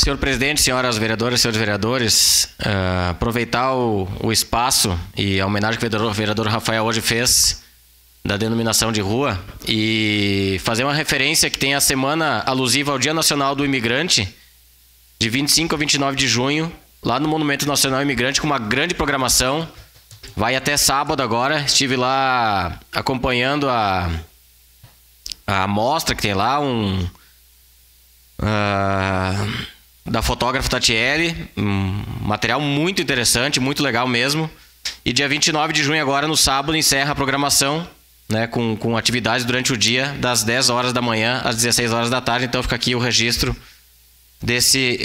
senhor presidente, senhoras vereadoras, senhores vereadores, aproveitar o espaço e a homenagem que o vereador Rafael hoje fez da denominação de rua e fazer uma referência que tem a semana alusiva ao Dia Nacional do Imigrante, de 25 a 29 de junho, lá no Monumento Nacional Imigrante, com uma grande programação. Vai até sábado agora. Estive lá acompanhando a amostra que tem lá, da fotógrafa Tatiele, um material muito interessante, muito legal mesmo. E dia 29 de junho agora, no sábado, encerra a programação, né, com atividades durante o dia, das 10 horas da manhã às 16 horas da tarde. Então fica aqui o registro desse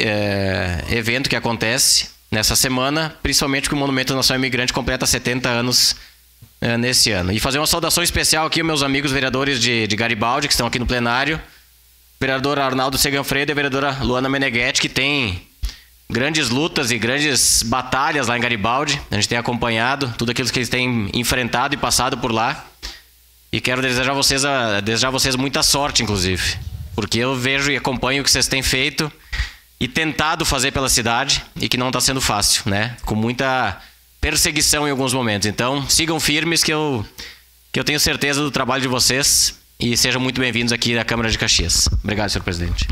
evento que acontece nessa semana, principalmente que o Monumento Nacional Imigrante completa 70 anos nesse ano. E fazer uma saudação especial aqui aos meus amigos vereadores de Garibaldi, que estão aqui no plenário, vereador Arnaldo Seganfredo e a vereadora Luana Meneghetti, que tem grandes lutas e grandes batalhas lá em Garibaldi. A gente tem acompanhado tudo aquilo que eles têm enfrentado e passado por lá. E quero desejar a vocês muita sorte, inclusive, porque eu vejo e acompanho o que vocês têm feito e tentado fazer pela cidade, e que não está sendo fácil, né? Com muita perseguição em alguns momentos. Então, sigam firmes, que eu tenho certeza do trabalho de vocês, e sejam muito bem-vindos aqui à Câmara de Caxias. Obrigado, senhor presidente.